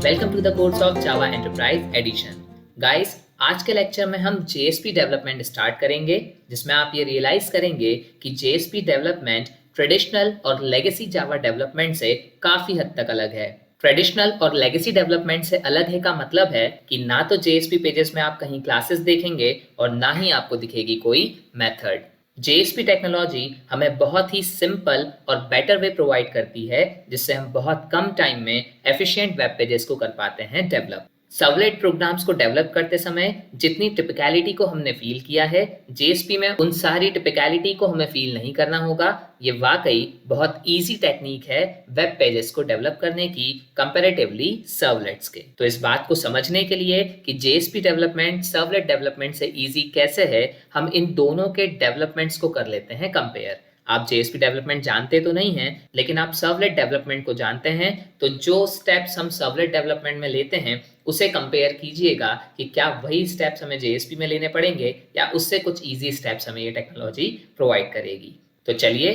Welcome to the course of Java enterprise edition. Guys, आज के lecture में हम JSP डेवलपमेंट स्टार्ट करेंगे, जिसमें आप ये रियलाइज करेंगे कि JSP डेवलपमेंट ट्रेडिशनल और लेगेसी जावा डेवलपमेंट से काफी हद तक अलग है। ट्रेडिशनल और लेगेसी डेवलपमेंट से अलग है का मतलब है कि ना तो JSP पेजेस में आप कहीं क्लासेस देखेंगे और ना ही आपको दिखेगी कोई मेथड। JSP टेक्नोलॉजी हमें बहुत ही सिंपल और बेटर वे प्रोवाइड करती है, जिससे हम बहुत कम टाइम में एफिशिएंट वेब पेजेस को कर पाते हैं डेवलप। सर्वलेट प्रोग्राम्स को डेवलप करते समय जितनी टिपिकलिटी को हमने फील किया है, JSP में उन सारी टिपिकलिटी को हमें फील नहीं करना होगा। ये वाकई बहुत इजी टेक्निक है वेब पेजेस को डेवलप करने की कंपैरेटिवली सर्वलेट्स के। तो इस बात को समझने के लिए कि JSP डेवलपमेंट सर्वलेट डेवलपमेंट से इजी कैसे है, हम इन दोनों के डेवलपमेंट्स को कर लेते हैं कंपेयर। आप JSP डेवलपमेंट जानते तो नहीं हैं, लेकिन आप सर्वलेट डेवलपमेंट को जानते हैं, तो जो स्टेप्स हम सर्वलेट डेवलपमेंट में लेते हैं उसे कंपेयर कीजिएगा कि क्या वही स्टेप्स हमें JSP में लेने पड़ेंगे या उससे कुछ इजी स्टेप्स हमें ये टेक्नोलॉजी प्रोवाइड करेगी। तो चलिए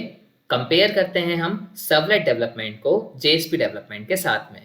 कंपेयर करते हैं हम सर्वलेट डेवलपमेंट को JSP डेवलपमेंट के साथ में।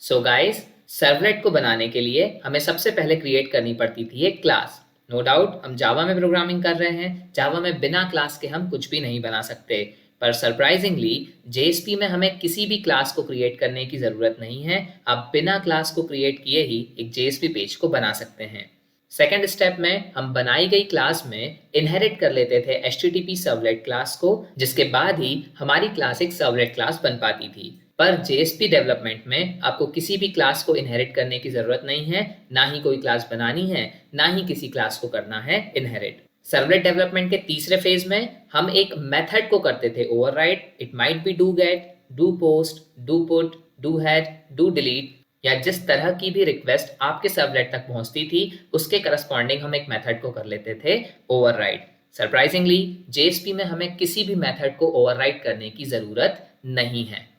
सो गाइस, सर्वलेट को बनाने के लिए हमें सबसे पहले क्रिएट करनी पड़ती थी एक क्लास। नो डाउट हम जावा में प्रोग्रामिंग कर रहे हैं, जावा में बिना क्लास के हम कुछ भी नहीं बना सकते, पर सरप्राइजिंगली JSP में हमें किसी भी क्लास को क्रिएट करने की ज़रूरत नहीं है। आप बिना क्लास को क्रिएट किए ही एक JSP पेज को बना सकते हैं। सेकेंड स्टेप में हम बनाई गई क्लास में इनहेरिट कर लेते थे HTTP सर्वलेट क्लास को, जिसके बाद ही हमारी क्लास एक सर्वलेट क्लास बन पाती थी। पर JSP डेवलपमेंट में आपको किसी भी क्लास को इनहेरिट करने की जरूरत नहीं है, ना ही कोई क्लास बनानी है, ना ही किसी क्लास को करना है इनहेरिट। सर्वलेट डेवलपमेंट के तीसरे फेज में हम एक मेथड को करते थे override. It might be do get, do post, do put, do head, do delete, या जिस तरह की भी रिक्वेस्ट आपके सर्वलेट तक पहुंचती थी उसके करस्पॉन्डिंग हम एक मेथड को कर लेते थे ओवरराइड। सरप्राइजिंगली JSP में हमें किसी भी मेथड को ओवरराइड करने की जरूरत नहीं है।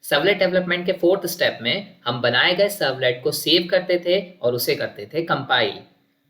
सर्वलेट डेवलपमेंट के फोर्थ स्टेप में हम बनाए गए सर्वलेट को सेव करते थे और उसे करते थे कंपाइल।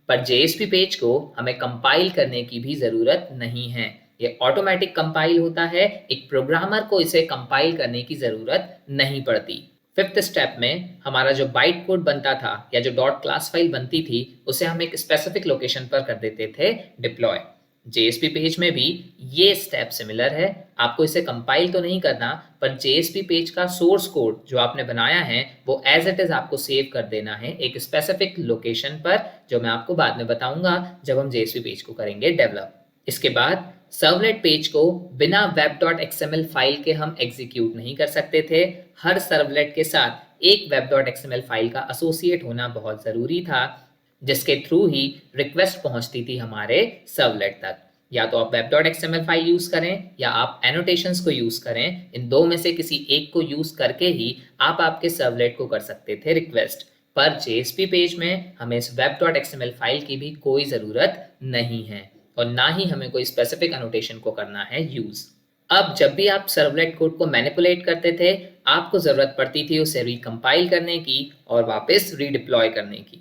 पर JSP पेज को हमें कंपाइल करने की भी जरूरत नहीं है, ये ऑटोमेटिक कंपाइल होता है। एक प्रोग्रामर को इसे कंपाइल करने की जरूरत नहीं पड़ती। फिफ्थ स्टेप में हमारा जो बाइट कोड बनता था या जो डॉट क्लास फाइल बनती थी, उसे हम एक स्पेसिफिक लोकेशन पर कर देते थे डिप्लॉय। JSP पेज में भी ये स्टेप सिमिलर है। आपको इसे कंपाइल तो नहीं करना, पर JSP पेज का सोर्स कोड जो आपने बनाया है वो एज इट इज आपको सेव कर देना है एक स्पेसिफिक लोकेशन पर, जो मैं आपको बाद में बताऊंगा जब हम JSP पेज को करेंगे डेवलप। इसके बाद सर्वलेट पेज को बिना web.xml फाइल के हम एग्जीक्यूट नहीं कर सकते थे। हर सर्वलेट के साथ एक web.xml फाइल का एसोसिएट होना बहुत जरूरी था, जिसके थ्रू ही रिक्वेस्ट पहुंचती थी हमारे सर्वलेट तक। या तो आप web.xml फाइल यूज करें या आप एनोटेशंस को यूज करें, इन दो में से किसी एक को यूज करके ही आप आपके सर्वलेट को कर सकते थे रिक्वेस्ट। पर JSP पेज में हमें इस web.xml फाइल की भी कोई जरूरत नहीं है और ना ही हमें कोई स्पेसिफिक एनोटेशन को करना है यूज। अब जब भी आप सर्वलेट कोड को मैनिपुलेट करते थे, आपको जरूरत पड़ती थी उसे रिकम्पाइल करने की और वापस रीडिप्लॉय करने की।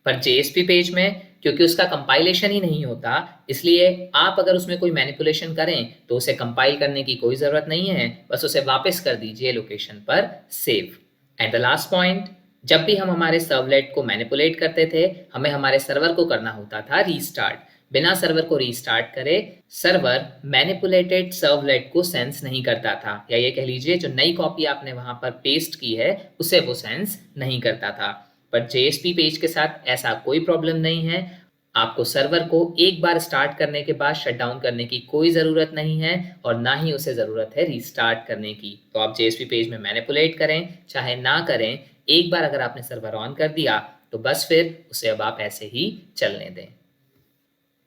पर JSP पेज में क्योंकि उसका कंपाइलेशन ही नहीं होता, इसलिए आप अगर उसमें कोई मैनिपुलेशन करें तो उसे कंपाइल करने की कोई जरूरत नहीं है, बस उसे वापस कर दीजिए लोकेशन पर save. And the last point, जब भी हम हमारे सर्वलेट को मैनिपुलेट करते थे, हमें हमारे सर्वर को करना होता था रीस्टार्ट। बिना सर्वर को रीस्टार्ट करे सर्वर मैनिपुलेटेड सर्वलेट को सेंस नहीं करता था, या ये कह लीजिए जो नई कॉपी आपने वहां पर पेस्ट की है उसे वो सेंस नहीं करता था। पर JSP पेज के साथ ऐसा कोई प्रॉब्लम नहीं है। आपको सर्वर को एक बार स्टार्ट करने के बाद शट डाउन करने की कोई ज़रूरत नहीं है और ना ही उसे ज़रूरत है रीस्टार्ट करने की। तो आप JSP पेज में मैनिपुलेट करें चाहे ना करें, एक बार अगर आपने सर्वर ऑन कर दिया तो बस फिर उसे अब आप ऐसे ही चलने दें।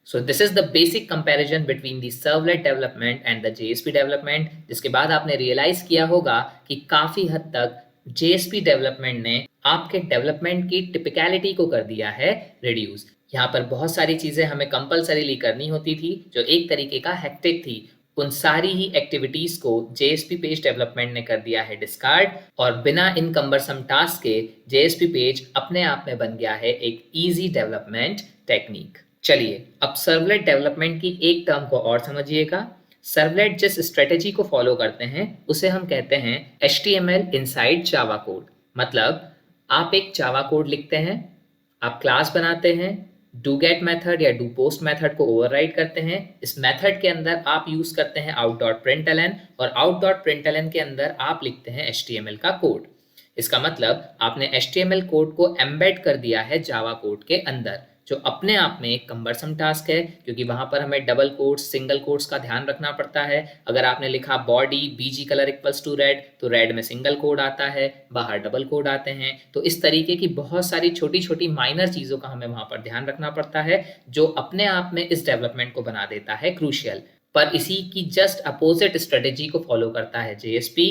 So this is the basic comparison between the servlet development and the JSP development, जिसके बाद आपने रियलाइज किया होगा कि काफ़ी हद तक JSP डेवलपमेंट ने आपके डेवलपमेंट की टिपिकलिटी को कर दिया है रिड्यूस। यहाँ पर बहुत सारी चीज़ें हमें कंपल्सरीली करनी होती थी जो एक तरीके का हेक्टिक थी, उन सारी ही एक्टिविटीज को JSP पेज डेवलपमेंट ने कर दिया है डिस्कार्ड, और बिना इन कम्बरसम टास्क के JSP पेज अपने आप में बन गया है एक ईजी डेवलपमेंट टेक्निक। चलिए अब सर्वलेट डेवलपमेंट की एक टर्म को और समझिएगा। सर्वलेट जिस स्ट्रेटेजी को फॉलो करते हैं उसे हम कहते हैं HTML इनसाइड जावा कोड। मतलब आप एक जावा कोड लिखते हैं, आप क्लास बनाते हैं, डू गेट मेथड या डू पोस्ट मेथड को ओवरराइड करते हैं। इस मेथड के अंदर आप यूज करते हैं out.println और out.println के अंदर आप लिखते हैं HTML का कोड। इसका मतलब आपने HTML कोड को एम्बेड कर दिया है जावा कोड के अंदर, जो अपने आप में एक कम्बरसम टास्क है, क्योंकि वहां पर हमें डबल कोट्स, सिंगल कोट्स का ध्यान रखना पड़ता है। अगर आपने लिखा body BG colour equals to red, तो रेड में सिंगल कोड आता है, बाहर डबल कोड आते हैं। तो इस तरीके की बहुत सारी छोटी छोटी माइनर चीजों का हमें वहां पर ध्यान रखना पड़ता है, जो अपने आप में इस डेवलपमेंट को बना देता है क्रूशियल। पर इसी की जस्ट अपोजिट स्ट्रेटेजी को फॉलो करता है JSP,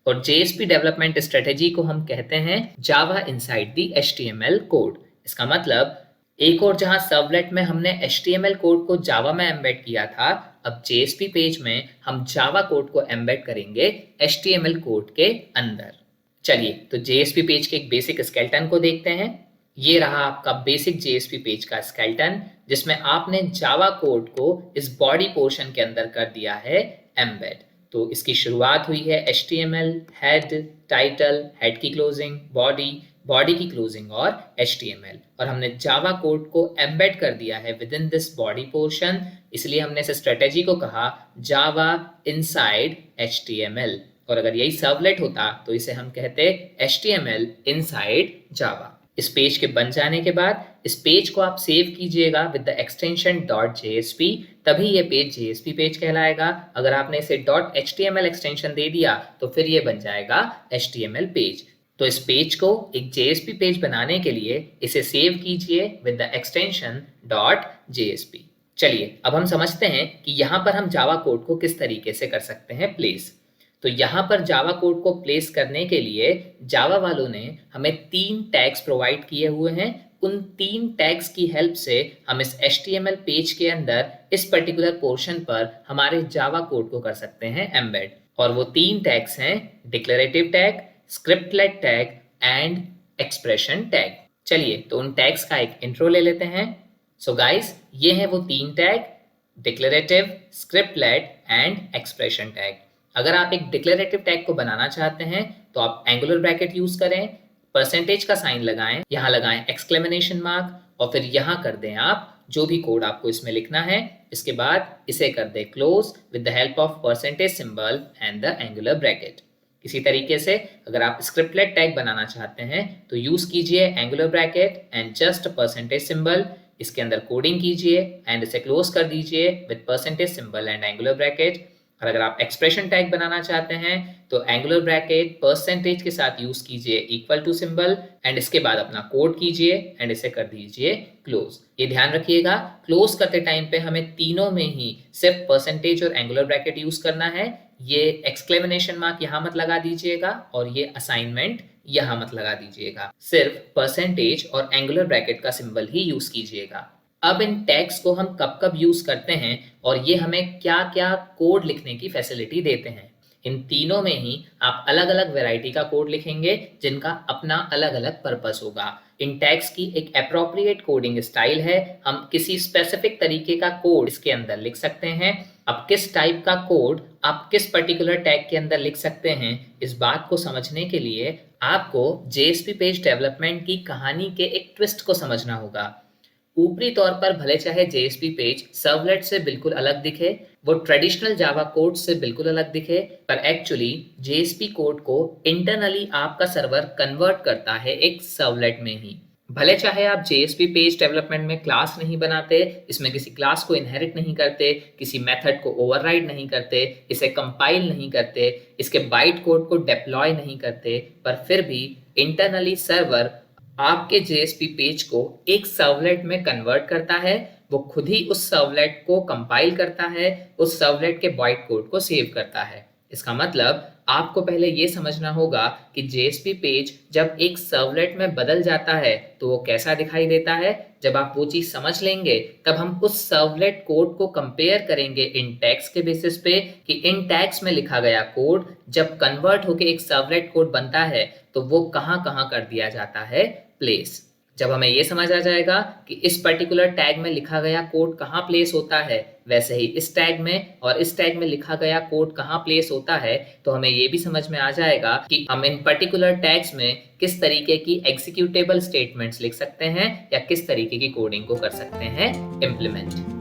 और JSP डेवलपमेंट स्ट्रेटेजी को हम कहते हैं जावा इनसाइड द HTML कोड। इसका मतलब एक और जहां सर्वलेट में हमने HTML कोड को जावा में एम्बेड किया था, अब JSP पेज में हम जावा कोड को एम्बेड करेंगे HTML कोड के अंदर। चलिए तो JSP पेज के एक बेसिक स्केलेटन को देखते हैं। ये रहा आपका बेसिक JSP पेज का स्केलेटन, जिसमें आपने जावा कोड को इस बॉडी पोर्शन के अंदर कर दिया है एम्बेड। तो इसकी शुरुआत हुई है HTML, हेड, टाइटल, हेड की क्लोजिंग, बॉडी, बॉडी की क्लोजिंग और HTML, और हमने जावा कोड को एम्बेड कर दिया है with in this body portion. इसलिए हमने इस स्ट्रेटेजी को कहा जावा इनसाइड HTML, और अगर यही सर्वलेट होता तो इसे हम कहते HTML इनसाइड जावा। इस पेज के बन जाने के बाद इस पेज को आप सेव कीजिएगा विद द एक्सटेंशन .jsp, तभी ये पेज JSP पेज कहलाएगा। अगर आपने इसे .html एक्सटेंशन दे दिया तो फिर ये बन जाएगा HTML पेज। तो इस पेज को एक JSP पेज बनाने के लिए इसे सेव कीजिए विद द एक्सटेंशन .jsp। चलिए अब हम समझते हैं कि यहाँ पर हम जावा कोड को किस तरीके से कर सकते हैं प्लेस। तो यहाँ पर जावा कोड को प्लेस करने के लिए जावा वालों ने हमें 3 टैग्स प्रोवाइड किए हुए हैं। उन 3 टैग्स की हेल्प से हम इस HTML पेज के अंदर इस पर्टिकुलर पोर्शन पर हमारे जावा कोड को कर सकते हैं एम्बेड। और वो 3 टैग्स हैं declarative tag, scriptlet tag and expression tag. चलिए तो उन टैग्स का एक इंट्रो ले लेते हैं। सो गाइस, ये हैं वो 3 tag, declarative, scriptlet and expression tag. अगर आप एक डिक्लेरेटिव टैग को बनाना चाहते हैं तो आप एंगुलर ब्रैकेट यूज करें, परसेंटेज का साइन लगाएं, यहाँ लगाएं एक्सक्लेमेशन मार्क, और फिर यहाँ कर दें आप जो भी कोड आपको इसमें लिखना है। इसके बाद इसे कर दें close with the help of percentage symbol and the angular bracket. इसी तरीके से अगर आप स्क्रिप्टलेट टैग बनाना चाहते हैं तो यूज कीजिए angular bracket and just percentage symbol, इसके अंदर कोडिंग कीजिए एंड इसे क्लोज कर दीजिए with percentage symbol and angular bracket. और अगर आप एक्सप्रेशन टैग बनाना चाहते हैं तो एंगुलर ब्रैकेट परसेंटेज के साथ यूज कीजिए इक्वल टू सिंबल, एंड इसके बाद अपना कोड कीजिए एंड इसे कर दीजिए क्लोज। ये ध्यान रखिएगा, क्लोज करते टाइम पे हमें तीनों में ही सिर्फ परसेंटेज और एंगुलर ब्रैकेट यूज करना है। ये एक्सक्लेमेशन मार्क यहाँ मत लगा दीजिएगा और ये असाइनमेंट यहाँ मत लगा दीजिएगा, सिर्फ परसेंटेज और एंगुलर ब्रैकेट का सिंबल ही यूज कीजिएगा। अब इन टैग्स को हम कब कब यूज करते हैं और ये हमें क्या क्या कोड लिखने की फैसिलिटी देते हैं। इन तीनों में ही आप अलग अलग वैरायटी का कोड लिखेंगे जिनका अपना अलग अलग पर्पस होगा। इन टैग्स की एक एप्रोप्रिएट कोडिंग स्टाइल है, हम किसी स्पेसिफिक तरीके का कोड इसके अंदर लिख सकते हैं। अब किस टाइप का कोड आप किस पर्टिकुलर टैग के अंदर लिख सकते हैं, इस बात को समझने के लिए आपको JSP पेज डेवलपमेंट की कहानी के एक ट्विस्ट को समझना होगा। ऊपरी तौर पर भले चाहे JSP पेज सर्वलेट से बिल्कुल अलग दिखे, वो ट्रेडिशनल जावा कोड से बिल्कुल अलग दिखे, पर एक्चुअली JSP कोड को इंटरनली आपका सर्वर कन्वर्ट करता है एक सर्वलेट में ही। भले चाहे आप JSP पेज डेवलपमेंट में क्लास नहीं बनाते, इसमें किसी क्लास को इनहेरिट नहीं करते, किसी मेथड को ओवरराइड नहीं करते, इसे कंपाइल नहीं करते, इसके बाइट कोड को डिप्लॉय नहीं करते, पर फिर भी इंटरनली सर्वर आपके JSP पेज को एक सर्वलेट में कन्वर्ट करता है। वो खुद ही उस सर्वलेट को कंपाइल करता है, उस सर्वलेट के बाइट कोड को सेव करता है। इसका मतलब आपको पहले ये समझना होगा कि JSP पेज जब एक सर्वलेट में बदल जाता है तो वो कैसा दिखाई देता है। जब आप वो चीज समझ लेंगे तब हम उस सर्वलेट कोड को कंपेयर करेंगे इन टैग्स के बेसिस पे कि इन टैग्स में लिखा गया कोड जब कन्वर्ट होके एक सर्वलेट कोड बनता है तो वो कहाँ कहाँ कर दिया जाता है प्लेस। जब हमें ये समझ आ जाएगा कि इस पर्टिकुलर टैग में लिखा गया कोड कहाँ प्लेस होता है, वैसे ही इस टैग में और इस टैग में लिखा गया कोड कहाँ प्लेस होता है, तो हमें ये भी समझ में आ जाएगा कि हम इन पर्टिकुलर टैग्स में किस तरीके की एग्जीक्यूटेबल स्टेटमेंट्स लिख सकते हैं या किस तरीके की कोडिंग को कर सकते हैं इम्प्लीमेंट।